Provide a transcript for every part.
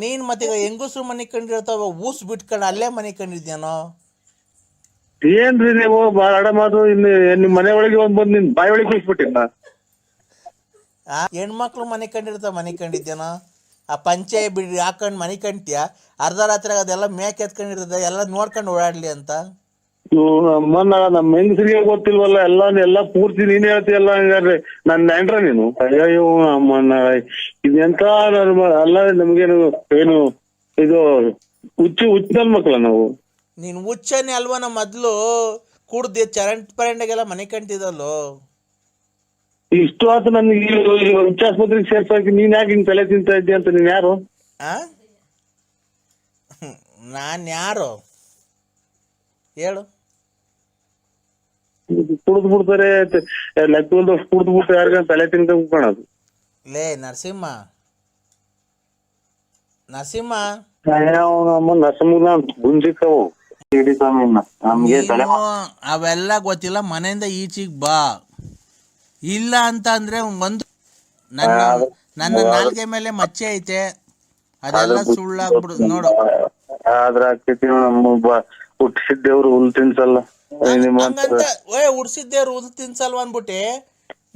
ನೀನ್ ಮತ್ತೀಗ ಹೆಂಗಸ್ರು ಮನೆ ಕಂಡಿರ್ತಾವ ಊಸ್ ಬಿಟ್ಕೊಂಡು ಅಲ್ಲೇ ಮನೆ ಕಂಡಿದ್ಯಾನೋ. ಏನ್ರಿ ನೀವು ಬಾಳ ಆಡ ಮಾತು ಇನ್ನು ನಿಮ್ ಮನೆ ಒಳಗೆ ಬಂದ್ ನಿನ್ ಬಾಯಿ ಒಳಗೆ ಕೂಸ್ಬಿಟ್ಟಿನ. ಹೆಣ್ಮಕ್ಳು ಮನೆ ಕಂಡಿರ್ತಾವ ಮನೆ ಕಂಡಿದ್ಯಾನೋ. ಆ ಪಂಚೆ ಬಿಡಿ ಹಾಕೊಂಡು ಮನೆ ಕಂಡ್ತೀಯ, ಅರ್ಧ ರಾತ್ರಿ ಅದೆಲ್ಲ ಮೇಕ್ ಎತ್ಕೊಂಡಿರ್ತದೆ ಎಲ್ಲ ನೋಡ್ಕೊಂಡು ಓಡಾಡ್ಲಿ ಅಂತ. ನಮ್ಮನ್ನ ನಮ್ಮ ಹೆಂಗಸರಿಗೆ ಗೊತ್ತಿಲ್ವಲ್ಲ ಎಲ್ಲ ಪೂರ್ತಿ ನೀನ್ ಹೇಳ್ತೀಯಲ್ಲ. ಹಂಗಾದ್ರೆ ನನ್ ನೆಂಟ್ರ ನೀನು. ಅಯ್ಯೋ ಅಮ್ಮನ್ನ ಇದೆಂತ ಅಲ್ಲ ನಮ್ಗೇನು ಏನು ಇದು ಹುಚ್ಚ ನನ್ ಮಕ್ಳ ನಾವು. ನೀನು ಹುಚ್ಚನೆ ಅಲ್ವನ ಮೊದ್ಲು ಕುಡ್ದು ಚರಂಟ್ ಪರಂಡೆಗೆಲ್ಲ ಮನೆ ಕಂಟಿದಲ್ಲೋ. ಇಷ್ಟು ಆತು ನನ್ಗೆ ಹುಚ್ಚ ಆಸ್ಪತ್ರೆಗೆ ಸೇರ್ಸಾಕಿ ನೀನ್ ಯಾಕೆ ಹಿಂಗ್ ತಲೆ ತಿಂತ ಇದ್ದೆ ಅಂತ. ನೀನ್ ಯಾರು? ನಾನ್ ಯಾರು ಹೇಳು? ಕುಡ್ದು ಬಿಡ್ತಾರೆ ಲೆಕ್ಕದ ಕುಡ್ದು ಬಿಟ್ಟು ಯಾರಿಗ ತಲೆ ತಿನ್ಕ ಕಾಣದು. ಲೇ ನರಸಿಂಹ ನರಸಿಂಹ ಗುಂಜಿಕ್ಕವು ನಮ್ಗೆ ಅವೆಲ್ಲ ಗೊತ್ತಿಲ್ಲ. ಮನೆಯಿಂದ ಈಚೆಗೆ ಬಾ. ಇಲ್ಲ ಅಂತ ಅಂದ್ರೆ ಒಂದು ನನ್ನ ನಾಲ್ಗೆ ಮೇಲೆ ಮಚ್ಚೆ ಐತೆ, ಅದೆಲ್ಲ ಸುಳ್ಳಾಗ್ಬಿಡುದು ನೋಡು. ಆದ್ರ ಆಗ್ತೈತಿ ನಮ್ಮ ಹುಟ್ಟಿಸಿದ್ದೇವ್ರು ಹುಲ್ ತಿನ್ಸಲ್ಲ. ಹಂಗಂತ ಉಡ್ಸಿದ್ದೇವ್ರು ಹುಲ್ ತಿನ್ಸಲ್ವ ಅನ್ಬಿಟ್ಟೆ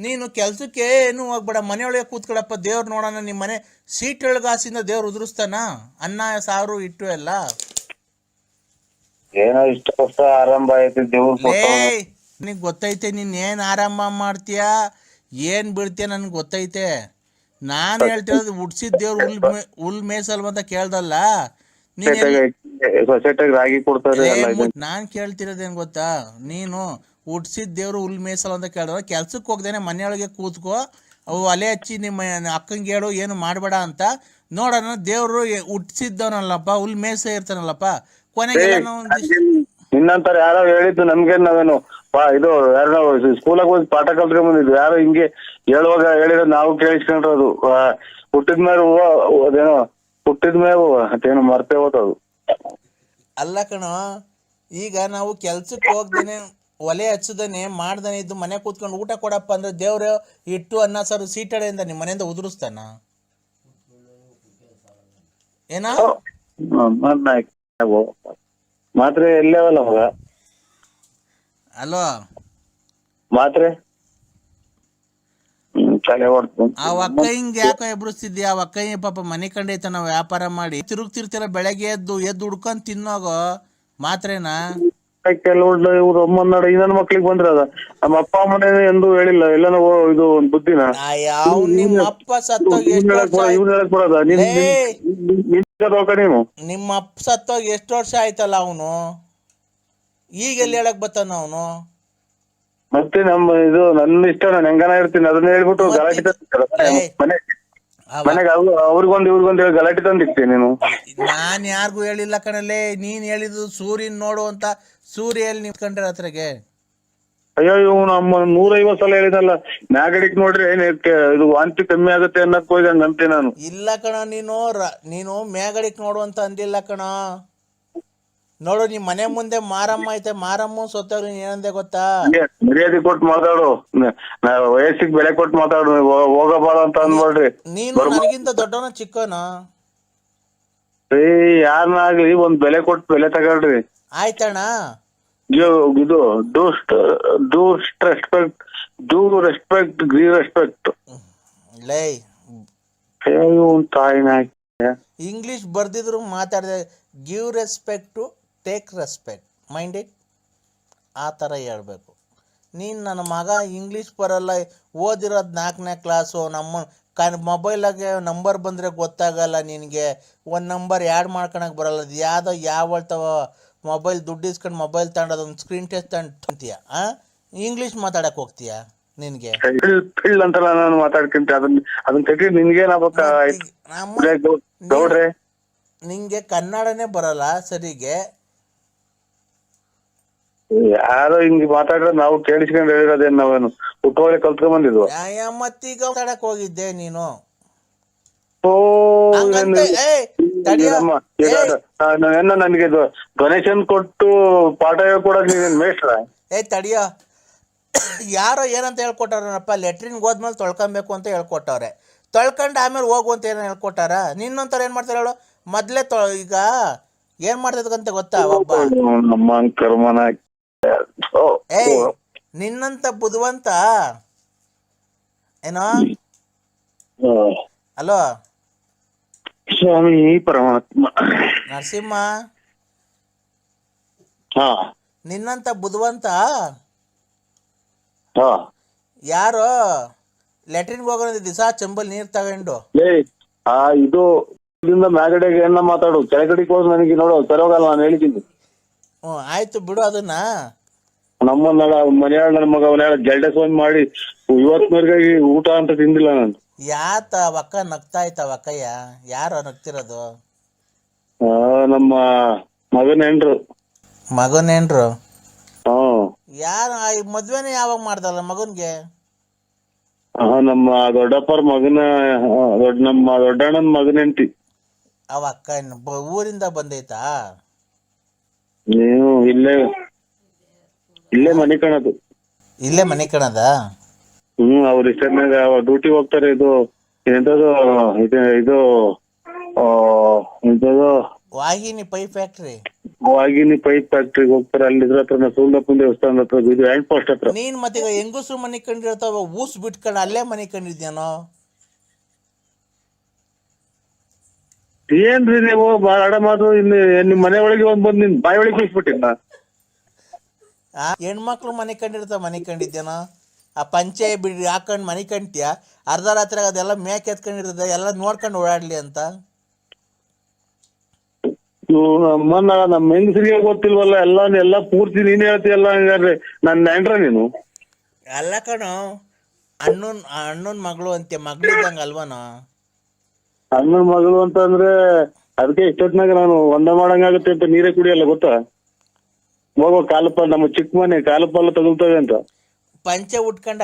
ನೀನು ಕೆಲ್ಸಕ್ಕೆ ಏನು ಹೋಗ್ಬೇಡ, ಮನೆಯೊಳಗೆ ಕೂತ್ಕೊಳಪ್ಪ. ದೇವ್ರು ನೋಡೋಣ. ನಿಮ್ಮ ಮನೆ ಸೀಟ್ ಒಳಗಾಸಿಂದ ದೇವ್ರು ಉದುರಿಸ್ತಾನ ಅನ್ನ ಸಾರು ಇಟ್ಟು ಎಲ್ಲ. ಏನೋ ಇಷ್ಟ ವರ್ಷ ಆರಂಭ ಐತಿ ದೇವ್ರು. ನಿನಗೆ ಗೊತ್ತೈತೆ ನೀನ್ ಏನ್ ಆರಂಭ ಮಾಡ್ತೀಯ ಏನ್ ಬಿಡ್ತೀಯ ನನ್ಗೆ ಗೊತ್ತೈತೆ. ನಾನು ಹೇಳ್ತಿರೋದು ಉಡ್ಸಿದ ದೇವ್ರು ಹುಲ್ ಮೇಸಲ್ವಂತ ಕೇಳ್ದಲ್ಲ. ಸೊಸೈಟಿಗೆ ರಾಗಿ ಕೊಡ್ತಾರೆ. ನಾನ್ ಕೇಳ್ತಿರೋದೇನ್ ಗೊತ್ತಾ, ನೀನು ಹುಡ್ಸಿದ ದೇವ್ರು ಹುಲ್ ಮೇಸಲ್ ಅಂತ ಕೇಳಿದ್ರೆ ಕೆಲ್ಸಕ್ಕೆ ಹೋಗ್ದೇನೆ ಮನೆಯೊಳಗೆ ಕೂತ್ಕೋ. ಅವು ಒಲೆ ಹಚ್ಚಿ ನಿಮ್ಮ ಅಕ್ಕಂಗೆ ಹೇಳು ಏನು ಮಾಡಬೇಡ ಅಂತ. ನೋಡೋಣ ದೇವ್ರು ಹುಟ್ಟಿಸಿದ್ದವನಲ್ಲಪ್ಪ, ಹುಲ್ ಮೇಸ ಇರ್ತಾನಲ್ಲಪ್ಪ. ಕೊನೆಗೆಲ್ಲ ನಿನ್ನಂತರ ಯಾರೋ ಹೇಳಿದ್ದು ನಮ್ಗೆ. ನಾವೇನು ಇದು ಯಾರು ಸ್ಕೂಲಾಗ ಹೋಗಿ ಪಾಠ ಕಲ್ತ್ಕೊಂಡ್ ಬಂದಿದ್ವಿ. ಯಾರು ಹಿಂಗೆ ಹೇಳುವಾಗ ಹೇಳಿರೋ ನಾವು ಕೇಳಿಸ್ಕೊಂಡ್ರದು. ಹುಟ್ಟಿದ್ಮೇಲೆ ಅದೇನೋ ಹುಟ್ಟಿದ್ಮೇಲೆ ಅದೇನೋ ಮರ್ತೇ ಹೋದದು. ಅಲ್ಲ ಕಣೋ, ಈಗ ನಾವು ಕೆಲ್ಸಕ್ಕೆ ಹೋಗ್ದೇನೆ ಒಲೆ ಹಚ್ಚದೇನೆ ಮಾಡ್ದೇನೆ ಇದ್ದು ಮನೆ ಕೂತ್ಕೊಂಡು ಊಟ ಕೊಡಪ್ಪ ಅಂದ್ರೆ ದೇವ್ರು ಇಟ್ಟು ಅನ್ನ ಸಾರು ಸೀಟಡೆಯಿಂದ ನಿಮ್ಮ ಮನೆಯಿಂದ ಉದುರಿಸ್ತಾನ ಏನ? ಮಾತ್ರೆ ಎಲ್ಲವಲ್ಲ ಮಗ. ಅಲ್ವಾ ಮಾತ್ರೆ ತಲೆ ಹೊಡ್ತು. ಆ ಅಕ್ಕ ಹಿಂಗೆ ಯಾಕೋ ಎಬ್ರಿಸ್ತಿದ್ಯಾ? ಆ ಅಕ್ಕ ಪಾಪ ಮನೆ ಕಂಡೈತ ನಾವು ವ್ಯಾಪಾರ ಮಾಡಿ ತಿರುಗ್ತಿರ್ತಿರ. ಬೆಳಗ್ಗೆ ಎದ್ದು ಹುಡ್ಕೊಂಡ್ ತಿನ್ನೋಗೋ ಮಾತ್ರೆನಾ. ಇವ್ರು ಅಮ್ಮನಾಡ ಇನ್ನೊಂದ್ ಮಕ್ಳಿಗೆ ಬಂದ್ರೆ ಅದ ನಮ್ಮ ಅಪ್ಪ ಅಮ್ಮನೇ ಎಂದು ಹೇಳಿಲ್ಲ. ಎಲ್ಲಾನು ಇದು ಒಂದ್ ಬುದ್ಧಿನ ನಿಮ್ಮ ಅಪ್ಪ ಸತ್ತೋಗಿ ಎಷ್ಟು ನಿಮ್ಮ ಅಪ್ಪ ಸತ್ತೋಗಿ ಎಷ್ಟು ವರ್ಷ ಆಯ್ತಲ್ಲ ಅವನು. ಈಗ ಎಲ್ಲಿ ಹೇಳಕ್ ಬತ್ತಾನ ಅವನು? ಮತ್ತೆ ನಮ್ಮ ಇದು ನನ್ನ ಇಷ್ಟ, ನಾನು ಹೆಂಗನ ಇರ್ತೀನಿ ಅದನ್ನ ಹೇಳ್ಬಿಟ್ಟು ಗಲಾಟೆ ಮನೆಗೆ ಅವ್ರಿಗೊಂದು ಇವ್ರಿಗೊಂದು ಹೇಳಿ ಗಲಾಟೆ ತಂದಿರ್ತೀನಿ ನೀನು. ನಾನ್ ಯಾರಿಗೂ ಹೇಳಿಲ್ಲ ಕಣಲ್ಲೇ. ನೀನ್ ಹೇಳಿದ್ದು ಸೂರ್ಯನ್ ನೋಡು ಅಂತ. ಸೂರ್ಯ ಎಲ್ಲಿ ನಿಂತ್ಕೊಂಡ್ರೆ ಹತ್ರಗೆ? ಅಯ್ಯೋ ಇವ್ ನಮ್ಮ 150 ಸಲ ಹೇಳಿದಲ್ಲ ಮ್ಯಾಗಡಿಕ್ ನೋಡ್ರಿ ಏನ್ ಇದು ವಾಂತಿ ಕಮ್ಮಿ ಆಗುತ್ತೆ ಅನ್ನಕ್ ಹೋಯ್ದಂಗ ಅಂತೆ ನಾನು. ಇಲ್ಲ ಕಣ, ನೀನು ಮ್ಯಾಗಡಿಕ್ ನೋಡು ಅಂತ ಅಂದಿಲ್ಲ ಕಣ. ನೋಡು ನಿಮ್ ಮನೆ ಮುಂದೆ ಮಾರಮ್ಮ ಐತೆ, ಮಾರಮ್ಮ ಸೊತ್ತಾಗ್ಲಿ ಏನಂದೆ ಗೊತ್ತಾ? ಮರ್ಯಾದೆ ಕೊಟ್ಟು ಮಾತಾಡು, ವಯಸ್ಸಿಗೆ ಬೆಲೆ ಕೊಟ್ಟು ಮಾತಾಡು. ಹೋಗಬಾರ ಅಂತ ಅಂದ್ಬಿಡ್ರಿ. ನೀನು ನನಗಿಂತ ದೊಡ್ಡವನ ಚಿಕ್ಕವನ? ಯಾರನ್ನಾಗ್ಲಿ ಒಂದ್ ಬೆಲೆ ಕೊಟ್ಟು ಬೆಲೆ ತಗೊಳ್ರಿ. ಆಯ್ತಣ್ಣ. ಇದು ಡೂ ರೆಸ್ಪೆಕ್ಟ್ ಗಿವ್ ರೆಸ್ಪೆಕ್ಟ್. ಲೈ ತಾಯಿನ ಇಂಗ್ಲಿಷ್ ಬರ್ದಿದ್ರು ಮಾತಾಡಿದೆ. Give respect to take respect, mind it. ಆ ಥರ ಹೇಳ್ಬೇಕು. ನೀನು ನನ್ನ ಮಗ ಇಂಗ್ಲೀಷ್ ಬರಲ್ಲ, ಓದಿರೋದು 4ನೇ ಕ್ಲಾಸು. ನಮ್ಮ ಮೊಬೈಲಾಗೆ ನಂಬರ್ ಬಂದರೆ ಗೊತ್ತಾಗಲ್ಲ ನಿನಗೆ. ಒಂದು ನಂಬರ್ ಆ್ಯಡ್ ಮಾಡ್ಕೊಳಕ್ಕೆ ಬರಲ್ಲ. ಅದು ಯಾವಳ್ತಾವ ಮೊಬೈಲ್ ದುಡ್ಡು ಇಸ್ಕೊಂಡು ಮೊಬೈಲ್ ತಗೊಂಡೋದು ಒಂದು ಸ್ಕ್ರೀನ್ ಟೆಸ್ಟ್ ತಗೊಂತೀಯ. ಇಂಗ್ಲೀಷ್ ಮಾತಾಡಕ್ಕೆ ಹೋಗ್ತೀಯ? ನಿನಗೆ ಅಂತ ನಾನು ಮಾತಾಡ್ಕೊಂತ ಅದನ್ನ ತೆಗಿ. ನಿಂಗೆ ಕನ್ನಡನೇ ಬರಲ್ಲ ಸರಿಗೆ. ಯಾರೋ ಹಿಂಗ್ ಮಾತಾಡಿದ್ರೆ ನಾವು ಕೇಳಿಸ್ಕೊಂಡು ಹೇಳಿರೋದೇನು? ನಾವೇನು ಹುಟ್ಟೋಳೆ ಕಲ್ತ್ಕೊಂಡ್ ಬಂದಿದ್ವು. ಮತ್ತೀಗ ಮಾತಾಡಕ್ ಹೋಗಿದ್ದೆ ನೀನು. ನನಗೆ ಡೊನೇಷನ್ ಕೊಟ್ಟು ಪಾಠ ಹೇಳ್ಕೊಡಕ್ ನೀನ್ ಮೇಷ್ಟ್ರ? ತಡಿಯೋ, ಯಾರೋ ಏನಂತ ಹೇಳ್ಕೊಟ್ಟಾರಪ್ಪ, ಲೆಟ್ರಿನ್ಗೆ ಹೋದ್ಮೇಲೆ ತೊಳ್ಕೊಬೇಕು ಅಂತ ಹೇಳ್ಕೊಟ್ಟವ್ರೆ. ತೊಳ್ಕೊಂಡು ಆಮೇಲೆ ಹೋಗು ಅಂತ ಏನೋ ಹೇಳ್ಕೊಟ್ಟಾರ. ನಿನ್ನೊಂಥರ ಏನು ಮಾಡ್ತಾರೆ ಹೇಳು? ಮೊದ್ಲೇ ಈಗ ಏನ್ ಮಾಡ್ತದಂತ ಗೊತ್ತಾ ಒಬ್ಬ ನಮ್ಮ ಕರ್ಮನ ಏಯ್ ನಿನ್ನಂತ ಬುದ್ಧಿವಂತ ಏನೋ ಅಲೋ ಸ್ವಾಮಿ ಪರಮಾತ್ಮ. ನರಸಿಂಹ, ಹಾ ನಿನ್ನಂತ ಬುದ್ಧಿವಂತ ಹಾ ಯಾರೋ ಲೆಟ್ರಿನ್ಗೆ ಹೋಗೋ ದಿವಸ ಚೆಂಬಲ್ ನೀರ್ ತಗೊಂಡು ಇದು ಇಲ್ಲಿಂದ ಮ್ಯಾಗಡೆಗೆ ಏನ ಮಾತಾಡು, ಕೆಳಗಡೆಗೆ ಹೋದ್ ನನಗೆ ನೋಡು ಸರೋಗಲ್ಲ, ನಾನು ಹೇಳಿದ್ದೀನಿ. ಆಯ್ತು ಬಿಡು ಅದನ್ನ. ನಮ್ಮ ಮನೆಯಾಳ ನನ್ನ ಮಗ ಅವನ ಜಲ್ಡೆ ಫೋನ್ ಮಾಡಿ ಇವತ್ತಿನವರೆಗಾಗಿ ಊಟ ಅಂತ ತಿಂದಿಲ್ಲ ನಾನು. ಯಾತ ಅವಕ್ಕ ನಗ್ತಾ ಇತ್ತಾವ ಅಕ್ಕಯ್ಯ? ಯಾರು ನಗ್ತಿರೋದು? ನಮ್ಮ ಮಗನ ಹೆಂಡ್ರು. ಮಗನೇನ್ರು? ಹ್ಮ್. ಯಾರು ಮದ್ವೆನೇ ಯಾವಾಗ ಮಾಡ್ದಲ್ಲ ಮಗನ್ಗೆ? ನಮ್ಮ ದೊಡ್ಡಪ್ಪರ ಮಗನ ನಮ್ಮ ದೊಡ್ಡಣ್ಣನ ಮಗನ ಹೆಂಡತಿ. ಅವ ಅಕ್ಕ ಊರಿಂದ ಬಂದೈತಾ? ನೀವು ಇಲ್ಲೇ ಮನೆ ಕಾಣದು. ಇಲ್ಲೇ ಮನೆ ಕಣದ? ಅವ್ರ ಇಷ್ಟನಾಗ ಡ್ಯೂಟಿ ಹೋಗ್ತಾರೆ. ಇದು ಎಂತದು ಇದು ಎಂತದು ವಾಹಿನಿ ಪೈಪ್ ಫ್ಯಾಕ್ಟ್ರಿ. ವಾಗಿನಿ ಪೈಪ್ ಫ್ಯಾಕ್ಟ್ರಿಗೆ ಹೋಗ್ತಾರೆ. ಅಲ್ಲಿ ಇದ್ರ ಹತ್ರ ಸೂರ್ಲಪ್ಪನ ದೇವಸ್ಥಾನ ಹತ್ರ, ಇದು ಹ್ಯಾಂಡ್ ಪೋಸ್ಟ್ ಹತ್ರ. ನೀನ್ ಮತ್ತೆ ಹೆಂಗಸ್ರು ಮನೆ ಕಂಡಿರ್ತಾವ, ಊಸ್ ಬಿಟ್ಕೊಂಡು ಅಲ್ಲೇ ಮನೆ ಕಂಡಿದ್ಯಾನೋ? ಏನ್ರಿ ನೀವು ಬಾಳ ಮಾತು, ಇನ್ನು ನಿಮ್ ಮನೆ ಒಳಗೆ ಬಂದ್ ನಿನ್ ಬಾಯಿ ಒಳಗೆ ಕೂಸ್ಬಿಟ್ಟಿನ. ಹೆಣ್ಮಕ್ಳು ಮನೆ ಕಂಡಿರ್ತಾವ, ಮನೆ ಕಂಡಿದ್ಯಾನೋ? ಆ ಪಂಚೆ ಬಿಡಿ ಹಾಕೊಂಡ್ ಮನೆ ಕಂಡ್ತೀಯ, ಅರ್ಧ ರಾತ್ರಿ ಅದೆಲ್ಲ ಮೇಕ್ ಎತ್ಕೊಂಡಿರ್ತದೆ, ಎಲ್ಲ ನೋಡ್ಕೊಂಡು ಓಡಾಡ್ಲಿ ಅಂತ. ನಮ್ಮ ಹೆಂಗಸರಿಗೆ ಗೊತ್ತಿಲ್ವಲ್ಲ, ಎಲ್ಲ ಪೂರ್ತಿ ನೀನ್ ಹೇಳ್ತೀಯಲ್ಲ. ಹಂಗಾದ್ರೆ ನನ್ನ ನೆಂಟ್ರ ನೀನು? ಅಲ್ಲ ಕಣೋ, ಅಣ್ಣನ್ ಮಗಳು ಅಂತೆ, ಮಗಳಿದ್ದಂಗ ಅಲ್ವನೋ? ಅಣ್ಣನ ಮಗಳು ಅಂತ ಅಂದ್ರೆ ಅದಕ್ಕೆ ಇಷ್ಟೊತ್ನಾಗ ನಾನು ಒಂದ ಮಾಡಂಗಾಗುತ್ತೆ ಅಂತ ನೀರೇ ಕುಡಿಯಲ್ಲ ಗೊತ್ತಾ? ಹೋಗೋ ನಮ್ಮ ಚಿಕ್ಕ ಮನೆ ಕಾಲಪಾಲ ತಗೊಳ್ತವೆ ಅಂತ. ಪಂಚೆ ಉಟ್ಕೊಂಡ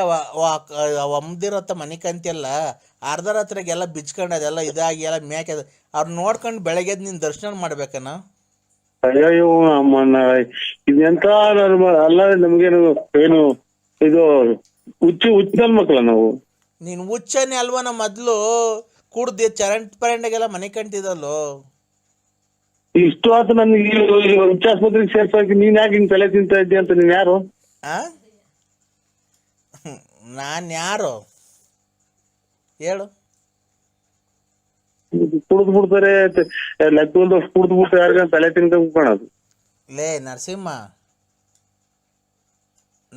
ಅಮ್ಮದಿರತ್ತ ಮನೆ ಕಂತಿಯಲ್ಲ, ಅರ್ಧ ರಾತ್ರಿಗೆಲ್ಲ ಬಿಚ್ಕೊಂಡು ಅದೆಲ್ಲ ಇದಾಗಿ ಎಲ್ಲ ಮೇಕೆ ಅವ್ರು ನೋಡ್ಕೊಂಡು ಬೆಳಗ್ಗೆ ನೀನ್ ದರ್ಶನ ಮಾಡ್ಬೇಕನ? ಅಯ್ಯೋ ಅಮ್ಮನ ಇದೆಂತ ಅಲ್ಲ, ನಮ್ಗೇನು ಏನು ಇದು ಹುಚ್ಚಲ್ ಮಕ್ಳ ನಾವು? ನೀನ್ ಹುಚ್ಚನೆ ಅಲ್ವನ? ಮೊದ್ಲು ಕುಡ್ದು ಪರಂಡೆಗೆಲ್ಲ ಮನೆ ಕಂತಿದಲ್ಲೋ. ಇಷ್ಟು ಆತು ನನ್ಗೆ ಹುಚ್ಚಾಸ್ಪತ್ರೆಗೆ ಸೇರ್ಸಾಕಿ, ನೀನ್ ಯಾಕೆ ಹಿಂಗ್ ತಲೆ ತಿಂತಾ ಇದ್ದಿ ಅಂತ? ನೀನ್ ಯಾರು? ನಾನ್ ಯಾರು ಹೇಳು? ಕುಡ್ದು ಬಿಡ್ತಾರೆ, ಲೆಕ್ಕದಷ್ಟು ಕುಡ್ದು ಬಿಟ್ಟು ಯಾರಿಗ ತಲೆ ತಿನ್ಕೊಂಡ್ ಕಾಣೋದು. ಲೇ ನರಸಿಂಹ,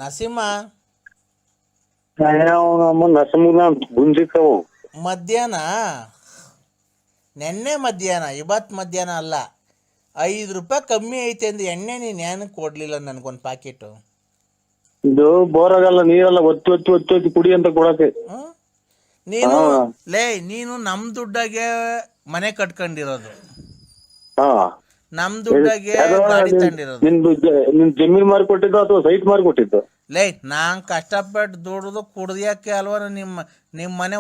ನರಸಿಂಹ ಗುಂಜಿಕ್ಕವು ಮಧ್ಯಾಹ್ನ, ನೆನ್ನೆ ಮಧ್ಯಾಹ್ನ, ಇವತ್ತು ಮಧ್ಯಾಹ್ನ ಅಲ್ಲ, 5 ರೂಪಾಯಿ ಕಮ್ಮಿ ಐತೆ ಅಂದ ಎಣ್ಣೆ ನೀನ್ ಏನಕ್ಕೆ ಕೊಡ್ಲಿಲ್ಲ ನನ್ಗೊಂದು ಪ್ಯಾಕೆಟು? ಇದು ಬೋರ್ ಆಗಲ್ಲ, ನೀರೆಲ್ಲ ಒತ್ತಿ ಕುಡಿ ಅಂತ ಕೊಡಕ್ಕೆ. ನೀನು ನಮ್ ದುಡ್ಡಾಗೆ ಮನೆ ಕಟ್ಕೊಂಡಿರೋದು, ನಮ್ ದುಡ್ಡಾಗೆ ಗಾಡಿ ತಂದಿರೋದು. ನಿನ್ ಜಮೀನ್ ಮಾರಿ ಕೊಟ್ಟಿದ್ದು ಅಥವಾ ಸೈಟ್ ಮಾರಿ ಕೊಟ್ಟಿದ್ದು? ನಾನ್ ಕಷ್ಟಪಟ್ಟು ದುಡ್ದು ಕುಡ್ದಿಯಕ್ಕೆ ಅಲ್ವ ನಿಮ್ ಮನೆ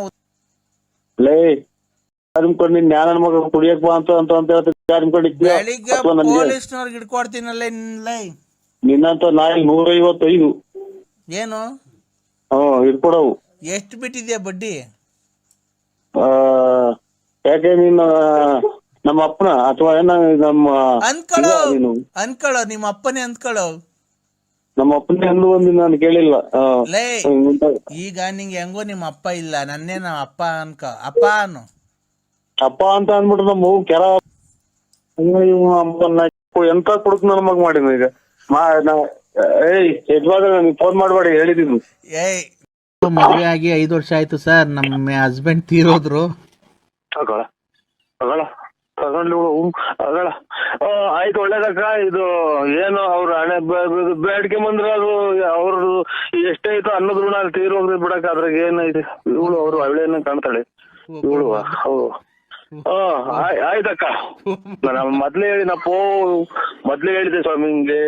ಅನ್ಕೊಂಡು ನಿನ್ ಜ್ಞಾನ ಮಗ ಕುಡಿಯಕ್ ಬಾ ಅಂತ ಬೆಳಿಗ್ಗೆ ಪೊಲೀಸ್ನವ್ರಿಗೆ ಹಿಡ್ಕೊಡ್ತೀನಲ್ಲ ನಿನ್ನಂತ ನಾಯಿ 155 ಏನು ಹಿಡ್ಕೊಡವು. ಎಷ್ಟು ಬಿಟ್ಟಿದ್ಯಾ ಬಡ್ಡಿ? ಯಾಕೆ ನೀನು ನಮ್ಮ ಅಪ್ಪನ ಅಥವಾ ಏನ ನಮ್ಮ ಅನ್ಕೊಳ್ಳೋ ನಿಮ್ಮ ಅಪ್ಪನೇ ಅಂದ್ಕೊಳ್ಳೋ. ನಮ್ಮ ಅಪ್ಪನೇ ಅಂದು ಒಂದು ನಾನು ಕೇಳಿಲ್ಲ. ಈಗ ನಿಂಗೆ ಹೆಂಗೋ ನಿಮ್ಮ ಅಪ್ಪ ಇಲ್ಲ, ನನ್ನೇ ನಮ್ಮ ಅಪ್ಪ ಅಪ್ಪ ಅನ್ನು ಅಪ್ಪ ಅಂತ ಅಂದ್ಬಿಟ್ರೆ ನಮ್ಮ ಕೆರ ಎಂತ ಕುಡುಕ್ ನನ್ನ ಮಗ ಮಾಡಿನ ಈಗ. ಯಜಮಾನ ನನಗೆ ಫೋನ್ ಮಾಡಬೇಡಿ ಹೇಳಿದೀನಿ. ಮದುವೆ ಆಗಿ 5 ವರ್ಷ ಆಯ್ತು ಸರ್, ನಮ್ಮ ಹಸ್ಬೆಂಡ್ ತೀರೋದ್ರು. ಆಯ್ತು ಒಳ್ಳೇದಕ್ಕ. ಇದು ಏನು ಅವ್ರ ಹಣೆ ಬೇಡಿಕೆ ಬಂದ್ರ ಅದು ಅವ್ರದ್ದು ಎಷ್ಟೇ ಐತೋ ಅನ್ನೋದ್ ಋಣ ತೀರೋಗ್ರಿ ಬಿಡಕ್, ಅದ್ರಾಗ ಏನೈತಿ. ಇವಳು ಅವ್ರು ಅವಳೇನ ಕಾಣ್ತಾಳೆ ಇವಳು. ಆಯ್ತಕ್ಕ, ನಾನು ಮೊದ್ಲೇ ಹೇಳಿದೆ ಸ್ವಾಮಿ ಹಿಂಗೆ.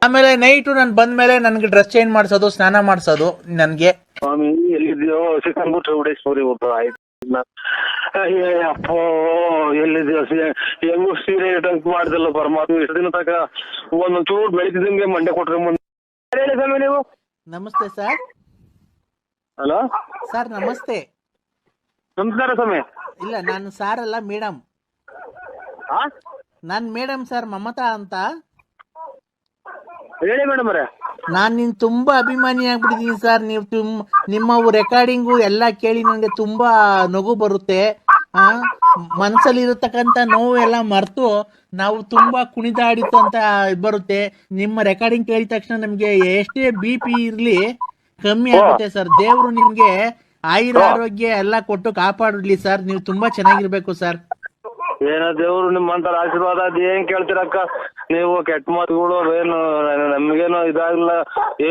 ಆಮೇಲೆ ನೈಟು ನಾನು ಬಂದ್ಮೇಲೆ ನನ್ಗೆ ಡ್ರೆಸ್ ಚೇಂಜ್ ಮಾಡ್ಸೋದು, ಸ್ನಾನ ಮಾಡ್ಸೋದು ನನ್ಗೆ. ಸ್ವಾಮಿ ಎಲ್ಲಿದ್ಯೋ ಸಿಕ್ಕಂದ್ಬಿಟ್ರೆ ಉಡೇಶ್ವರಿ ಹೋಗ್ತಾ ಆಯ್ತು. ಅಪ್ಪೋ ಎಲ್ಲಿದ್ಯೋ ಹೆಂಗು ಸೀರೆ ಟಂಕ್ ಮಾಡ್ದಲ್ಲ ಪರಮಾತ್ಮ. ಇಷ್ಟು ದಿನ ತನಕ ಒಂದೊಂದ್ ಚೂರು ಬೆಳಿತಿದ್ದಂಗೆ ಮಂಡೆ ಕೊಟ್ರೆ ಮುಂದೆ. ಹೇಳಿ ಸ್ವಾಮಿ ನೀವು. ನಮಸ್ತೆ ಸರ್. ಹಲೋ ಸರ್ ನಮಸ್ತೆ. ನಮಸ್ಕಾರ ಸ್ವಾಮಿ. ಇಲ್ಲ, ನಾನು ಸಾರ್ ಅಲ್ಲ, ಮೇಡಮ್. ಹಾ, ನಾನು ಮೇಡಮ್ ಸರ್, ಮಮತಾ ಅಂತ. ಹೇಳಿ ಮೇಡಮ್ ಅವರೇ. ನಾನು ನಿನ್ ತುಂಬಾ ಅಭಿಮಾನಿ ಆಗ್ಬಿಟ್ಟಿದ್ದೀನಿ ಸರ್. ನೀವು ನಿಮ್ಮ ರೆಕಾರ್ಡಿಂಗು ಎಲ್ಲ ಕೇಳಿ ನನಗೆ ತುಂಬಾ ನಗು ಬರುತ್ತೆ. ಆ ಮನಸ್ಸಲ್ಲಿ ಇರತಕ್ಕಂತ ನೋವು ಎಲ್ಲ ಮರೆತು ನಾವು ತುಂಬಾ ಕುಣಿದಾಡಿತು ಅಂತ ಬರುತ್ತೆ. ನಿಮ್ಮ ರೆಕಾರ್ಡಿಂಗ್ ಕೇಳಿದ ತಕ್ಷಣ ನಮ್ಗೆ ಎಷ್ಟೇ BP ಇರ್ಲಿ ಕಮ್ಮಿ ಆಗುತ್ತೆ ಸರ್. ದೇವ್ರು ನಿಮ್ಗೆ ಆರೋಗ್ಯ ಎಲ್ಲ ಕೊಟ್ಟು ಕಾಪಾಡಲಿ ಸರ್. ನೀವು ತುಂಬಾ ಚೆನ್ನಾಗಿರ್ಬೇಕು ಸರ್. ಏನ ದೇವ್ರು ನಿಮ್ಮಂತರ ಆಶೀರ್ವಾದ ಅದ್ ಏನ್ ಕೇಳ್ತೀರಕ್ಕ ನೀವು? ಕೆಟ್ಟ ಮಾತುಗಳು ಏನು ನಮ್ಗೇನು ಇದಾಗಿಲ್ಲ.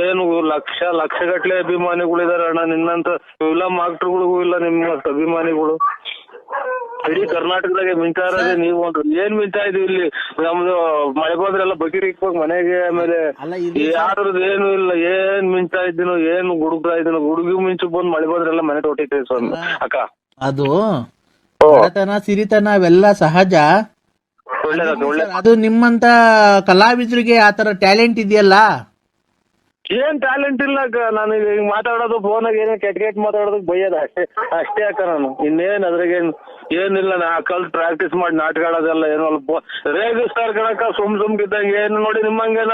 ಏನು ಲಕ್ಷ ಗಟ್ಲೆ ಅಭಿಮಾನಿಗಳಿದಾರೆ ಅಣ್ಣ. ನಿನ್ನಂತ ಫಿಲಂ ಆಕ್ಟರ್ಗಳಿಗೂ ಇಲ್ಲ ನಿಮ್ಮಷ್ಟು ಅಭಿಮಾನಿಗಳು. ಇಡೀ ಕರ್ನಾಟಕದಾಗೆ ಮಿಂಚಾ ಇರೋದೇ ನೀವು ಅಂತ. ಏನ್ ಮಿಂಚಾ ಇದೀವಿ ಇಲ್ಲಿ. ನಮ್ದು ಮಳೆ ಬಂದ್ರೆಲ್ಲ ಬಕೀಟ್ ಇಕ್ಬೇಕು ಮನೆಗೆ. ಆಮೇಲೆ ಯಾರದ್ದು ಏನು ಇಲ್ಲ. ಏನ್ ಮಿಂಚಾ ಇದ್ದೀನೋ, ಏನು ಗುಡುಗ್ತಾ ಇದ್ದೀನೋ. ಗುಡುಗಿ ಮಿಂಚು ಬಂದ್ ಮಳೆ ಬಂದ್ರೆಲ್ಲ ಮನೆ ತೊಟ್ಟಿರ್ತೇವೆ ಸ್ವಾಮಿ ಅಕ್ಕ. ಅದು ಬಡತನ ಸಿರಿತನ ಅವೆಲ್ಲ ಸಹಜ. ಅದು ನಿಮ್ಮಂತ ಕಲಾವಿದರಿಗೆ ಆತರ ಟ್ಯಾಲೆಂಟ್ ಇದೆಯಲ್ಲ. ಏನ್ ಟ್ಯಾಲೆಂಟ್ ಇಲ್ಲ ಅಕ್ಕ. ನಾನು ಈಗ ಮಾತಾಡೋದು ಫೋನಾಗ ಏನೋ ಕೆಟ್ಟ ಮಾತಾಡೋದಕ್ಕೆ ಬೈಯೋದು ಅಷ್ಟೇ ಅಕ್ಕ. ನಾನು ಇನ್ನೇನ್ ಅದ್ರಾಗೇನ್ ಏನಿಲ್ಲ. ನಾ ಕಲ್ತ್ ಪ್ರಾಕ್ಟೀಸ್ ಮಾಡಿ ನಾಟಕ ಆಡೋದೆಲ್ಲ ಏನೋ ಅಲ್ಪ ರೇಗಿಸ್ತಾರ ಕಣಕ್ಕ ಸುಮ್ಕಿದ್ದಂಗೆ. ಏನು ನೋಡಿ ನಿಮ್ಮಂಗೇನ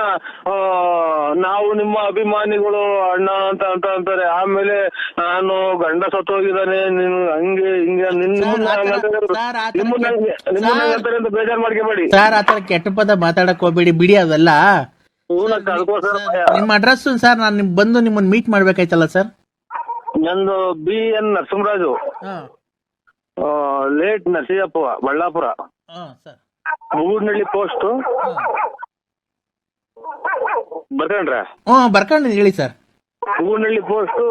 ನಾವು ನಿಮ್ಮ ಅಭಿಮಾನಿಗಳು ಅಣ್ಣ ಅಂತ ಅಂತಾರೆ. ಆಮೇಲೆ ನಾನು ಗಂಡ ಸತ್ತೋಗಿದ್ದಾನೆ ನೀನು ಹಂಗೆ ಹಿಂಗೆ ನಿಮ್ಮನ್ನ ಅಂತಾರೆ ಅಂತ ಬೇಜಾರ್ ಮಾಡ್ಕೋಬೇಡಿ ಸರ್. ಆತರ ಕೆಟ್ಟ ಪದ ಮಾತಾಡಕ್ ಹೋಗ್ಬೇಡಿ, ಬಿಡಿ ಅವೆಲ್ಲ. ನಿಮ್ಮ ಅಡ್ರೆಸ್ ಸರ್, ನಾನು ಬಂದು ನಿಮ್ಮನ್ನ ಮೀಟ್ ಮಾಡ್ಬೇಕಾಯ್ತಲ್ಲ ಸರ್. ನಂದು BN Narasimharaju, late Narasiyappa, Ballapura, Mugudnalli post. ಬರ್ಕೊಂಡ್ರ? ಬರ್ಕೊಂಡಿದ್ದೀನಿ, ಹೇಳಿ sir. Mugudnalli post,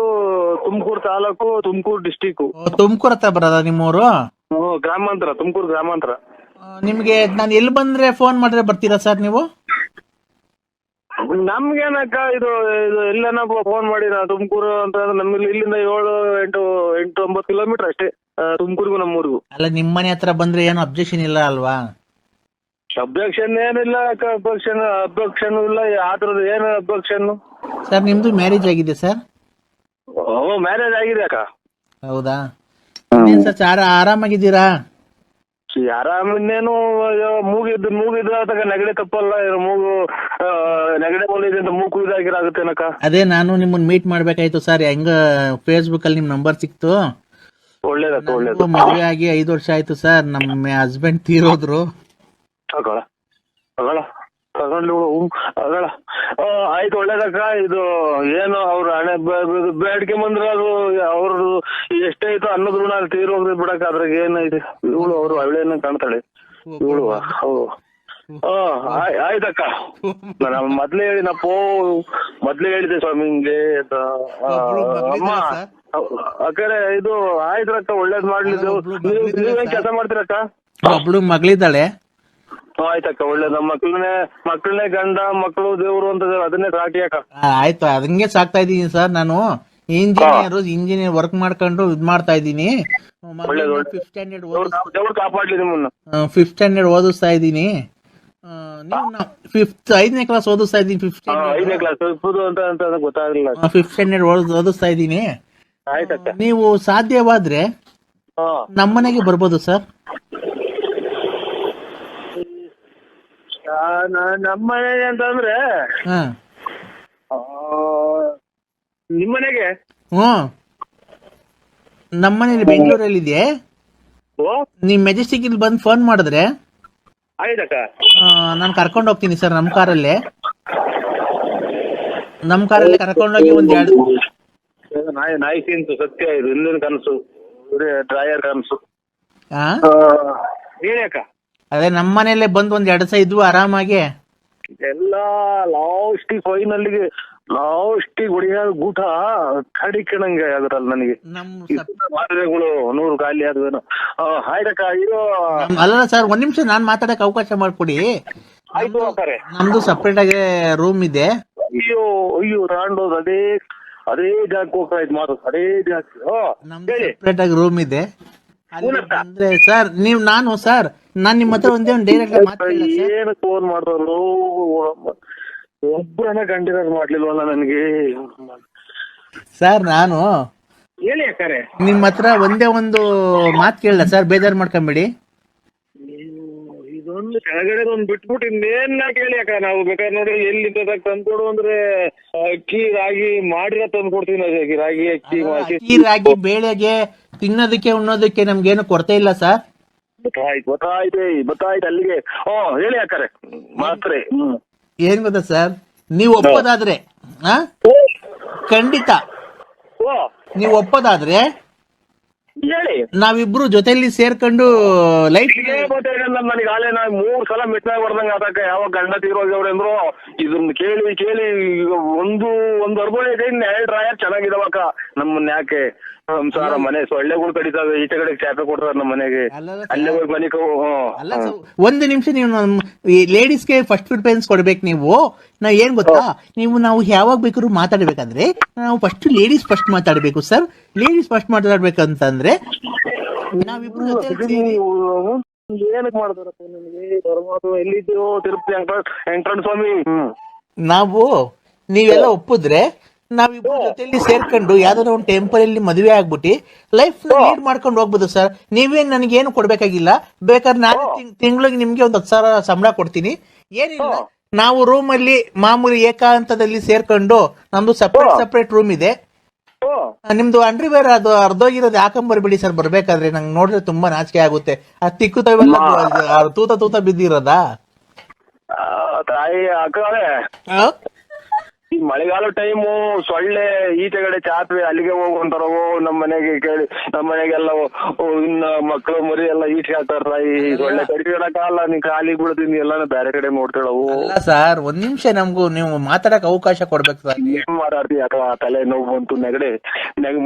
Tumakuru taluk, Tumakuru district. Tumakuru ಹತ್ರ ಬರೋದ ನಿಮ್ಮೂರು? ಗ್ರಾಮಾಂತರ, ತುಮಕೂರು ಗ್ರಾಮಾಂತರ. ನಿಮ್ಗೆ ನಾನು ಎಲ್ಲಿ ಬಂದ್ರೆ ಫೋನ್ ಮಾಡಿದ್ರೆ ಬರ್ತೀರಾ ಸರ್ ನೀವು? ನಮ್ಗೇನಕ್ಕ ಇದು ಎಲ್ಲನ ಫೋನ್ ಮಾಡಿ. ನಾ ತುಮಕೂರು ಅಂತ ನಮ್ಗೆ ಇಲ್ಲಿಂದ 7-8-9 ಕಿಲೋಮೀಟರ್ ಅಷ್ಟೇ ತುಮಕೂರ್ಗು ನಮ್ಮೂರ್ಗು. ಅಲ್ಲ, ನಿಮ್ಮನೆ ಹತ್ರ ಬಂದ್ರೆ ಏನು ಅಬ್ಜೆಕ್ಷನ್ ಇಲ್ಲ ಅಲ್ವಾ? ಅಬ್ಜೆಕ್ಷನ್ ಏನಿಲ್ಲ ಅಕ್ಕ. ಅಬ್ಜೆಕ್ಷನ್ ಇಲ್ಲ. ಆತರದ ಏನು ಅಬ್ಜೆಕ್ಷನ್? ಸರ್, ನಿಮ್ದು ಮ್ಯಾರೇಜ್ ಆಗಿದೆ ಸರ್? ಮ್ಯಾರೇಜ್ ಆಗಿದೆ ಅಕ್ಕ. ಹೌದಾ? ಸರ್, ಆರಾಮಾಗಿದ್ದೀರಾ? ಆರಾಮಿನ್ನೇನು ಮೂಗಿದ್ರೆ ಆತಕ ನೆಗಡಿ ತಪ್ಪಲ್ಲ. ಮೂಗು ನೆಗಡಿ ಬಂದಿದೆ ಅಂತ ಮೂಗು ಇದಾಗಿರಾಗುತ್ತೇನಕ್ಕ. ಅದೇ ನಾನು ನಿಮ್ಮನ್ನ ಮೀಟ್ ಮಾಡ್ಬೇಕಾಯ್ತು ಸರ್. ಹೆಂಗ ಫೇಸ್ಬುಕ್ ಅಲ್ಲಿ ನಿಮ್ ನಂಬರ್ ಸಿಕ್ತು. ಒಳ್ಳೇದಕ್ಕ. ಮದುವೆ ಆಗಿ 5 ವರ್ಷ ಆಯ್ತು ಸರ್. ನಮ್ಮ ಹಸ್ಬೆಂಡ್ ತೀರೋದ್ರು. ಆಯ್ತು, ಒಳ್ಳೇದಕ್ಕ. ಇದು ಏನು ಅವ್ರ ಹಣೆ ಬೇಡಿಕೆ ಬಂದ್ರೆ ಅದು ಅವ್ರದ್ದು ಎಷ್ಟೈತು ಅನ್ನೋದ್ ಋಣ ತೀರೋಗ್ರಿ ಬಿಡಕ. ಅದ್ರಾಗ ಏನೈತಿ. ಇವಳು ಅವ್ರು ಅವಳೇನ ಕಾಣ್ತಾಳೆ ಇವಳು. ಆಯ್ತಕ್ಕ. ನಾನು ಮೊದ್ಲೇ ಹೇಳಿದೆ ಸ್ವಾಮಿ ಹಿಂಗೆ ಅಮ್ಮ ಅಕ್ಕರೆ. ಇದು ಆಯ್ತ್ರಕ್ಕ, ಒಳ್ಳೇದ್ ಮಾಡ್ಲಿದ್ದು. ನೀವೇನ್ ಕೆಲಸ ಮಾಡ್ತೀರಕ್ಕ? ಒಬ್ಳು ಮಗಳಿದ್ದಾಳೆ. ಆಯ್ತಕ್ಕ, ಒಳ್ಳೇದ್. ನಮ್ಮ ಮಕ್ಕಳನ್ನೇ ಗಂಡ ಮಕ್ಕಳು ದೇವ್ರು ಅಂತ ಅದನ್ನೇ ಸಾಕಿ ಅಕ್ಕ. ಆಯ್ತು, ಅದಂಗೆ ಸಾಕ್ತಾ ಇದೀನಿ ಸರ್. ನಾನು ಇಂಜಿನಿಯರ್ ವರ್ಕ್ ಮಾಡ್ಕೊಂಡು ಇದ್ ಮಾಡ್ತಾ ಇದ್ದೀನಿ. 5th ಕಾಪಾಡ್ಲಿ ನಿಮ್ಮನ್ನ. 5th ಸ್ಟ್ಯಾಂಡರ್ಡ್ ಓದಿಸ್ತಾ ಇದ್ದೀನಿ. ನೀವು 5ನೇ ಕ್ಲಾಸ್ ಓದಿಸ್ತಾ ಇದ್ದೀನಿ. 5ನೇ ಕ್ಲಾಸ್ ಅಂತ ಗೊತ್ತಾಗಲಿಲ್ಲ. 5th ಸ್ಟ್ಯಾಂಡರ್ಡ್ ಓದಿಸ್ತಾ ಇದ್ದೀನಿ. ಆಯ್ತಕ್ಕ. ನೀವು ಸಾಧ್ಯವಾದ್ರೆ ನಮ್ಮನೆಗೆ ಬರ್ಬೋದು ಸರ್. ನಮ್ಮನೆಗೆ ಅಂತಂದ್ರೆ ನಿಮ್ಮನೆಗೆ? ನಮ್ಮನೇಲಿ ಬೆಂಗಳೂರಲ್ಲಿ ಇದೆ. ನೀವ್ ಮೆಜೆಸ್ಟಿಕ್ ಇಲ್ಲಿ ಬಂದು ಫೋನ್ ಮಾಡಿದ್ರೆ ಆಯ್ತಕ್ಕ, ನಾನು ಕರ್ಕೊಂಡು ಹೋಗ್ತೀನಿ ಸರ್. ನಮ್ಮ ಕಾರಲ್ಲೇ ಕರ್ಕೊಂಡೋಗಿ ನಾಯಿ ತಿಂತು ಸತ್ಯ. ಇದು ಹಿಂದಿನ ಕನಸು, ಡ್ರಾಯರ್ ಕನಸು. ಏನಕ್ಕ? ಅದೇ ನಮ್ಮನೇಲೆ ಬಂದು 2 ದಿವಸ ಇದ್ವು ಆರಾಮಾಗಿ. ಎಲ್ಲ ಲಾಸ್ಟಿಗೆ ಹೊಡಿಯ ಊಟ ಕಡಿಕಣಂಗೆ ಅದ್ರಲ್ಲಿ ನನಗೆ ಮಾತ್ರೆಗಳು 100 ಖಾಲಿ ಆದ್ವೇನೋ. ಆಯ್ತಕ್ಕ. ಇದು ಅಲ್ಲ ಸರ್, 1 ನಿಮಿಷ ನಾನ್ ಮಾತಾಡಕ್ ಅವಕಾಶ ಮಾಡ್ಕೊಡಿ. ಆಯ್ತು. ನಮ್ದು ಸಪ್ರೇಟ್ ಆಗಿ ರೂಮ್ ಇದೆ. ಅಯ್ಯೋ ತಾಂಡೋದು ಅದೇ ಜಾಗಕ್ಕೆ ಹೋಗ್ತಾ ಇದ್ ಮಾತು. ಅದೇ ಜಾಗ ಸಪ್ರೇಟ್ ಆಗಿ ರೂಮ್ ಇದೆ. ಅಂದ್ರೆ ಸರ್ ನಾನ್ ನಿಮ್ಮ ಹತ್ರ ಒಂದೇ ಡೈರೆಕ್ಟ್ ಮಾತಾಡಿಲ್ಲ. ಏನು ಫೋನ್ ಮಾಡ್ತಾರೋ ಒಬ್ಬರನ್ನ ಕಂಟಿನ್ಯೂ ಮಾಡ್ಲಿಲ್ವಲ್ಲ ನನಗೆ ಸರ್. ನಾನು ಹೇಳಿ ಅಕ್ಕಾರೆ. ನಿಮ್ಮ ಹತ್ರ ಒಂದೇ ಒಂದು ಮಾತು ಕೇಳಲ್ಲ ಸರ್, ಬೇಜಾರು ಮಾಡ್ಕೊಂಬೇಡಿ. ಇದೊಂದು ಕೆಳಗಡೆ ಒಂದು ಬಿಟ್ಬಿಟ್ಟು ಇನ್ನೇನ್ ಕೇಳಿ ಅಕ್ಕ. ನಾವು ಬೇಕಾದ್ರೆ ನೋಡಿ ಎಲ್ಲಿ ತಂದ್ಕೊಡು ಅಂದ್ರೆ ಅಕ್ಕಿ ರಾಗಿ ಮಾಡಿರೋ ತಂದು ಕೊಡ್ತೀನಿ. ರಾಗಿ ಅಕ್ಕಿ ಅಕ್ಕಿ ರಾಗಿ ಬೇಳೆಗೆ ತಿನ್ನೋದಕ್ಕೆ ಉಣ್ಣೋದಕ್ಕೆ ನಮ್ಗೇನು ಕೊರತೆ ಇಲ್ಲ ಸರ್. ಗೊತ್ತಾಯ್ತು ಅಲ್ಲಿಗೆ. ಹೇಳಿ ಅಕ್ಕಾರೆ ಮಾತ್ರೆ. ಏನ್ ಗೊತ್ತಾ ಸರ್, ನೀವು ಒಪ್ಪೋದಾದ್ರೆ ಖಂಡಿತ ನೀವು ಒಪ್ಪೋದಾದ್ರೆ ಹೇಳಿ, ನಾವಿಬ್ರು ಜೊತೆಲಿ ಸೇರ್ಕೊಂಡು ಲೈಫ್ ನನಗೆ ಆಲೇ ನಾ 3 ಸಲ ಮಿಟ್ನಾಗ ಬರ್ದಂಗ ಅದಕ್ಕ ಯಾವಾಗ ಗಂಡ ತೀರೋಗ್ಯವ್ರೆ ಅಂದ್ರು ಇದನ್ನ ಕೇಳಿ ಕೇಳಿ ಒಂದು ಅರ್ಬೋಳೈತೆ, 2 ರಾಯರ್ ಚೆನ್ನಾಗಿದಾವಕ್ಕ. ನಮ್ಮನ್ನ ಯಾಕೆ ಸಂಸಾರ ಮನೆ ಸೊಳ್ಳೆಗಳು ಕಡಿತಾವೆ, ಈಚೆ ಕಡೆ ಚಾಪೆ ಕೊಡ್ತಾರೆ ನಮ್ಮ ಮನೆಗೆ, ಅಲ್ಲೇ ಹೋಗಿ ಮನೆ. ಒಂದು ನಿಮಿಷ, ನೀವು ಲೇಡೀಸ್ಗೆ ಫಸ್ಟ್ ಪ್ರಿಫರೆನ್ಸ್ ಕೊಡ್ಬೇಕು. ನೀವು ಏನ್ ಗೊತ್ತಾ, ನಾವು ಯಾವಾಗ ಬೇಕಾದ್ರೂ ಮಾತಾಡ್ಬೇಕಂದ್ರೆ ನಾವು ಫಸ್ಟ್ ಲೇಡೀಸ್ ಫಸ್ಟ್ ಮಾತಾಡ್ಬೇಕು ಸರ್. ಲೇಡೀಸ್ ಫಸ್ಟ್ ಮಾತಾಡ್ಬೇಕಂತಂದ್ರೆ ನಾವಿಬ್ರು ಏನಕ್ಕೆ ಮಾಡ್ತಾರಪ್ಪ ನಿಮಗೆ ಪರಮಾತ್ಮ ಎಲ್ಲಿದ್ದೀವೋ ತಿರುಪತಿ ವೆಂಕಟರಮಣ ಸ್ವಾಮಿ. ನಾವು ನೀವೆಲ್ಲ ಒಪ್ಪಿದ್ರೆ ನಾವಿಬ್ರು ಜೊತೆಲಿ ಸೇರ್ಕೊಂಡು ಯಾವ್ದಾರ ಒಂದು ಟೆಂಪಲ್ ಅಲ್ಲಿ ಮದುವೆ ಆಗ್ಬಿಟ್ಟು ಲೈಫ್ ಲೀಡ್ ಮಾಡ್ಕೊಂಡು ಹೋಗ್ಬೋದು ಸರ್. ನೀವೇನ್ ನನಗೇನು ಕೊಡ್ಬೇಕಾಗಿಲ್ಲ. ಬೇಕಾದ್ರೆ ನಾನು ತಿಂಗಳಿಗೆ ನಿಮ್ಗೆ ಒಂದು 10,000 ಸಂಬಳ ಕೊಡ್ತೀನಿ. ಏನಿಲ್ಲ, ನಾವು ರೂಮ್ ಅಲ್ಲಿ ಮಾಮೂಲಿ ಏಕಾಂತದಲ್ಲಿ ಸೇರ್ಕೊಂಡು, ನಮ್ದು ಸಪ್ರೇಟ್ ರೂಮ್ ಇದೆ. ನಿಮ್ದು ಅಂಡರ್ವೇರ್ ಅದು ಅರ್ಧೋಗಿರೋದು ಹಾಕೊಂಬರ್ಬಿಡಿ ಸರ್. ಬರ್ಬೇಕಾದ್ರೆ ನಂಗೆ ನೋಡಿದ್ರೆ ತುಂಬಾ ನಾಚಿಕೆ ಆಗುತ್ತೆ. ಆ ತಿಕ್ಕುತ್ತವೆಲ್ಲ ತೂತ ಬಿದ್ದಿರೋದಾ ತಾಯಿ ಅಕ್ಕಳೆ. ಈ ಮಳೆಗಾಲ ಟೈಮು ಸೊಳ್ಳೆ ಈಚೆಗಡೆ ಚಾಪೆ ಅಲ್ಲಿಗೆ ಹೋಗುವಂತಾರ. ನಮ್ಮ ಮನೆಗೆ ಕೇಳಿ, ನಮ್ಮ ಮನೆಗೆಲ್ಲ ಇನ್ನ ಮಕ್ಕಳು ಮರಿ ಎಲ್ಲ ಈಚೆ ಹಾಕ್ತಾರ. ತಾಯಿ ಸೊಳ್ಳೆ ಕಡಿದಾಗಲ್ಲ, ನೀ ಖಾಲಿ ಬಿಡ್ತೀನಿ ಎಲ್ಲಾನು ಬೇರೆ ಕಡೆ ನೋಡ್ತಾಳವು. ಅಲ್ಲ ಸರ್, ಒಂದ್ ನಿಮಿಷ ನಮ್ಗೂ ನೀವು ಮಾತಾಡಕ್ ಅವಕಾಶ ಕೊಡ್ಬೇಕು ಸರ್. ಏನ್ ಮಾತಾಡ್ತಿ ಅಕ್ಕ, ತಲೆ ನೋವು ಬಂತು, ನೆಗಡೆ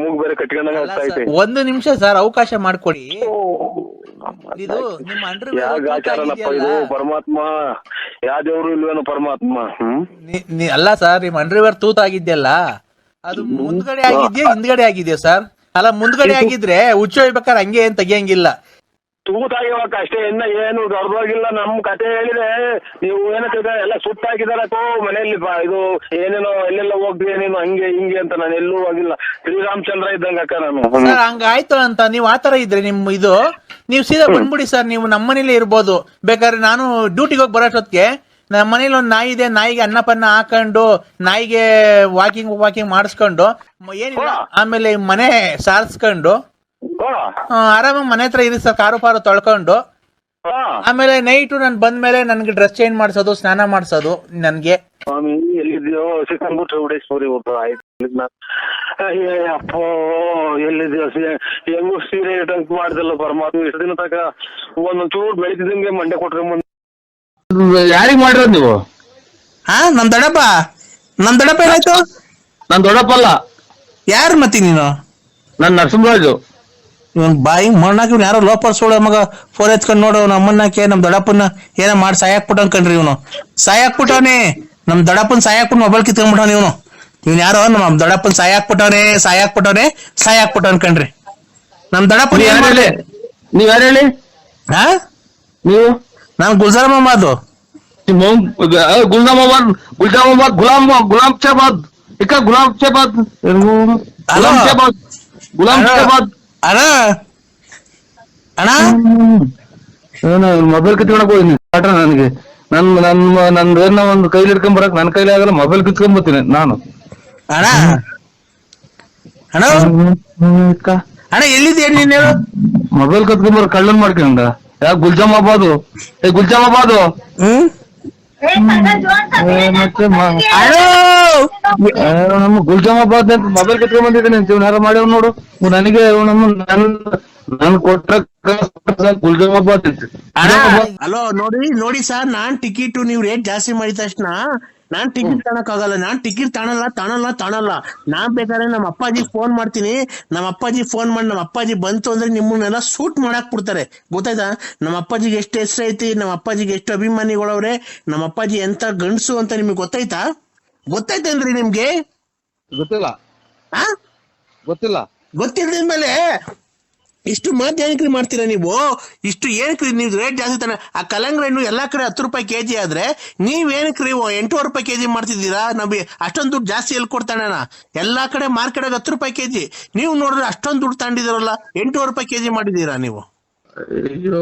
ಮೂಗ್ ಬೇರೆ ಕಟ್ಕೊಂಡಂಗ ಆಗ್ತಾ ಐತೆ. ಒಂದು ನಿಮಿಷ ಸರ್, ಅವಕಾಶ ಮಾಡ್ಕೊಡಿ. ಇದು ನಿಮ್ಮ ಆಚಾರನಪ್ಪ ಇದು. ಪರಮಾತ್ಮ ಯಾವ ದೇವ್ರು ಇಲ್ವೇನು ಪರಮಾತ್ಮ. ಅಲ್ಲ ಸರ್, ನಿಮ್ ಅಂಡರ್ವೇರ್ ತೂತ ಆಗಿದ್ಯಲ್ಲ, ಅದು ಮುಂದ್ಗಡೆ ಆಗಿದ್ಯಾ ಹಿಂದ್ಗಡೆ ಆಗಿದ್ಯಾ ಸರ್? ಅಲ್ಲ, ಮುಂದ್ಗಡೆ ಆಗಿದ್ರೆ ಹುಚ್ಚೊಯ್ಬೇಕಾದ್ರೆ ಹಂಗೆ ಏನ್ ತೆಗಿಯಂಗಿಲ್ಲ. ತೂತಾಗಿವಕ್ಕ ಅಷ್ಟೇ, ಇನ್ನ ಏನು ದೊಡ್ಡದಾಗಿಲ್ಲ. ನಮ್ ಕತೆ ಹೇಳಿದ್ರೆ ನೀವು ಏನಕ್ಕೆ ಎಲ್ಲ ಸುಟ್ಟಾಕಿದಾರಕ್ಕೋ ಮನೆಯಲ್ಲಿ. ಇದು ಏನೇನೋ ಎಲ್ಲೆಲ್ಲ ಹೋಗ್ತೀವಿ ನೀನು ಹಂಗೆ ಹಿಂಗೆ ಅಂತ. ನಾನು ಎಲ್ಲೂ ಹೋಗಿಲ್ಲ, ಶ್ರೀರಾಮಚಂದ್ರ ಇದ್ದಂಗ ಅಕ್ಕ ನಾನು. ಸರ್ ಹಂಗಾಯ್ತು ಅಂತ ನೀವು ಆತರ ಇದ್ರೆ ನೀವು ಸೀದಾ ಬಂದ್ಬಿಡಿ ಸರ್. ನೀವು ನಮ್ಮನೇಲಿ ಇರ್ಬೋದು. ಬೇಕಾದ್ರೆ ನಾನು ಡ್ಯೂಟಿಗೆ ಹೋಗಿ ಬರೋಷ್ಟೊತ್ತಿಗೆ ನಮ್ಮ ಮನೇಲಿ ಒಂದು ನಾಯಿ ಇದೆ, ನಾಯಿಗೆ ಅನ್ನಪನ್ನ ಹಾಕೊಂಡು ನಾಯಿಗೆ ವಾಕಿಂಗ್ ಮಾಡಿಸ್ಕೊಂಡು ಏನಿಲ್ಲ, ಆಮೇಲೆ ಮನೆ ಸಾರಿಸ್ಕೊಂಡು ಆರಾಮಾಗಿ ಮನೆ ಹತ್ರ ಇರಿ ಸರ್. ಕಾರು ಪಾರು ತೊಳ್ಕೊಂಡು ಆಮೇಲೆ ನೈಟು ನಾನು ಬಂದ್ಮೇಲೆ ನನ್ಗೆ ಡ್ರೆಸ್ ಚೇಂಜ್ ಮಾಡಿಸೋದು, ಸ್ನಾನ ಮಾಡಿಸೋದು. ನನ್ಗೆ ಸ್ವಾಮಿ ಎಲ್ಲಿದ್ಯೋ ಸಿಕ್ಕಂಬಿಟ್ರೆ ಉಡೇಶ್ವರಿ ಒಬ್ಬ ಆಯ್ತು. ಅಪ್ಪೋ ಎಲ್ಲಿದ್ಯೋ ಹೆಂಗು ಸೀರೆ ಟಂಕ್ ಮಾಡ್ದಲ್ಲ ಪರಮಾತ್ಮ. ಇಷ್ಟು ದಿನ ತನಕ ಒಂದೊಂದ್ ಚೂರು ಬೆಳಿತಿದಂಗೆ ಮಂಡೆ ಕೊಟ್ರೆ ಯಾರಿಗ್ ಮಾಡಿರೋದು ನೀವು? ನಮ್ ದೊಡ್ಡಪ್ಪ ಏನಾಯ್ತು? ನಾನ್ ದೊಡ್ಡಪ್ಪ ಅಲ್ಲ. ಯಾರು ಮತ್ತೆ ನೀನು? ನಾನ್ ನರಸಿಂಹರಾಜು. ಬಾಯಿ ಮಣ್ಣಾಕಿ ಯಾರೋ ಲೋಪರ್ಸೋಳ ಮಗ ಫೋನ್ ಎತ್ಕೊಂಡ್ ನೋಡು. ನಮ್ಮನ್ನಕ್ಕೆ ನಮ್ ದೊಡ್ಡಪ್ಪನ ಏನೋ ಮಾಡಿ ಸಾಯಾಕ್ಬಿಟ್ಟು ಅನ್ಕಂಡ್ರಿ. ಇವನು ಸಾಯಾಕ್ಬಿಟ್ಟವನೇ, ನಮ್ ದೊಡ್ಡಪ್ಪನ ಸಾಯಾಕ್ಬಿಟ್ಟು ಮೊಬೈಲ್ ಕಿತ್ಕೊಂಡ್ಬಿಟ್ಟವನ. ಇವನ್ ಯಾರೋ ನಮ್ಮ ದೊಡ್ಡಪ್ಪನ ಸಾಯಾಕ್ಬಿಟ್ಟು ಅನ್ಕಂಡ್ರಿ. ನಮ್ ದೊಡ್ಡಪ್ಪನ ನೀವ್ ಯಾರು ಹೇಳಿ? ನೀವು? ನಾನ್ ಗುಲ್ಜಾರ್ ಮೊಹಮ್ಮದ್. ಗುಲಾಮ್ ಶಹಬಾದ್ ಅಣ್ಣ ಮೊಬೈಲ್ ಕಿತ್ಕೊಳಕ್ ಹೋಗಿ ನನಗೆ ನಂದೇನ ಒಂದು ಕೈಲಿ ಹಿಡ್ಕೊಂಡ್ ಬರಕ್ ನನ್ ಕೈಲಿ ಆಗಲ್ಲ. ಮೊಬೈಲ್ ಕಿತ್ಕೊಂಡ್ ಬರ್ತೀನಿ ನಾನು. ಅಣ್ಣ ಎಲ್ಲಿದ್ಯಾ ನೀನು? ಮೊಬೈಲ್ ಕತ್ಕೊಂಡ್ ಬರ ಕಳ್ಳನ್ ಮಾಡ್ಕೊಂಡ. ಯಾ ಗುಲ್ಜಾಮಾಬಾದು ನಮ್ಮ ಗುಲ್ಜಾಮಾಬಾದ್ ಅಂತ ಮೊಬೈಲ್ ಕಿತ್ಕೊಂಡ್ ಬಂದಿದ್ದೀನಿ ಅಂತ ಯಾರು ಮಾಡ್ಯಾವ ನೋಡು. ನನಗೆ ನನ್ ಕೊಟ್ಟ ಗುಲ್ಜಾಮಾಬಾದ್ ಅಂತ. ಹಲೋ ನೋಡಿ ಸರ್, ನಾನ್ ಟಿಕೆಟ್ ನೀವು ರೇಟ್ ಜಾಸ್ತಿ ಮಾಡಿದ ತಕ್ಷಣ ನಾನ್ ಟಿಕೆಟ್ ತಗೊಳಕ್ ಆಗಲ್ಲ. ನಾನ್ ಟಿಕೆಟ್ ತಾಣಲ್ಲ. ನಾನ್ ಬೇಕಾದ್ರೆ ನಮ್ಮ ಅಪ್ಪಾಜಿ ಫೋನ್ ಮಾಡ್ತೀನಿ. ನಮ್ಮ ಅಪ್ಪಾಜಿ ಬಂತು ಅಂದ್ರೆ ನಿಮ್ಮನ್ನೆಲ್ಲ ಶೂಟ್ ಮಾಡಾಕ್ ಬಿಡ್ತಾರೆ. ಗೊತ್ತಾಯ್ತಾ? ನಮ್ಮ ಅಪ್ಪಾಜಿಗೆ ಎಷ್ಟು ಹೆಸರು ಐತಿ, ನಮ್ಮ ಅಪ್ಪಾಜಿಗೆ ಎಷ್ಟು ಅಭಿಮಾನಿಗಳವ್ರೆ, ನಮ್ಮ ಅಪ್ಪಾಜಿ ಎಂತ ಗಂಡಸು ಅಂತ ನಿಮ್ಗೆ ಗೊತ್ತಾಯ್ತೇನ್ರಿ ನಿಮ್ಗೆ? ಗೊತ್ತಿಲ್ಲ. ಗೊತ್ತಿಲ್ದಿದ್ಮೇಲೆ ಇಷ್ಟು ಮಾತು ಏನಕ್ರಿ ಮಾಡ್ತೀರಾ ನೀವು? ಇಷ್ಟು ಏನಕ್ರಿ ನೀವು ರೇಟ್ ಜಾಸ್ತಿ ತಾನೆ? ಆ ಕಲ್ಲಂಗಡಿ ಹಣ್ಣು ಎಲ್ಲಾ ಕಡೆ 10 ರೂಪಾಯಿ ಕೆಜಿ ಆದ್ರೆ ನೀವೇನಕ್ರಿ 8 ರೂಪಾಯಿ ಕೆಜಿ ಮಾಡ್ತಿದ್ದೀರಾ? ನಮಗೆ ಅಷ್ಟೊಂದು ದುಡ್ಡು ಜಾಸ್ತಿ ಎಲ್ಲಿ ಕೊಡ್ತಾನ? ಎಲ್ಲಾ ಕಡೆ ಮಾರ್ಕೆಟ್ 10 ರೂಪಾಯಿ ಕೆಜಿ, ನೀವು ನೋಡಿದ್ರೆ ಅಷ್ಟೊಂದು ದುಡ್ಡು ತಗೊಂಡಿದ್ದೀರಲ್ಲ, 8 ರೂಪಾಯಿ ಕೆಜಿ ಮಾಡಿದೀರಾ ನೀವು. ಅಯ್ಯೋ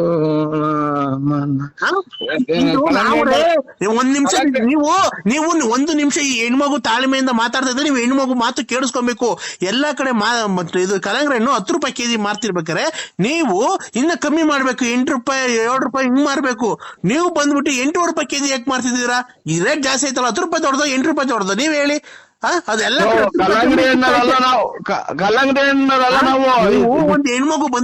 ಒಂದ್ ನಿಮಿಷ ನೀವು ಒಂದು ನಿಮಿಷ ಈ ಹೆಣ್ಮಗು ತಾಳ್ಮೆಯಿಂದ ಮಾತಾಡ್ತಾ ಇದ್ರೆ ನೀವು ಹೆಣ್ಮಗು ಮಾತು ಕೇಳಿಸ್ಕೊಬೇಕು. ಎಲ್ಲಾ ಕಡೆ ಇದು ಕಲ್ಲಂಗಡಿ ಹಣ್ಣು 10 ರೂಪಾಯಿ ಕೆಜಿ ಮಾರ್ತಿರ್ಬೇಕಾರೆ ನೀವು ಇನ್ನ ಕಮ್ಮಿ ಮಾಡ್ಬೇಕು, 8 ರೂಪಾಯಿ 7 ರೂಪಾಯಿ ಹಿಂಗ್ ಮಾರ್ಬೇಕು. ನೀವು ಬಂದ್ಬಿಟ್ಟು 8 ರೂಪಾಯಿ ಕೆಜಿ ಯಾಕೆ ಮಾರ್ತಿದ್ದೀರಾ? ಈ ರೇಟ್ ಜಾಸ್ತಿ ಆಯ್ತಲ್ಲ, 10 ರೂಪಾಯಿ ದೊಡ್ಡದು 8 ರೂಪಾಯಿ ದೊಡ್ಡದು ನೀವ್ ಹೇಳಿ. ಅದೆಲ್ಲ ಕಲ್ಲಂಗಡಿ ಹಣ್ಣಲ್ಲ ನಾವು, ಕಲ್ಲಂಗಡಿ ಹಣ್ಣಲ್ಲ ನಾವು. ಒಂದು ಹೆಣ್ಮಗು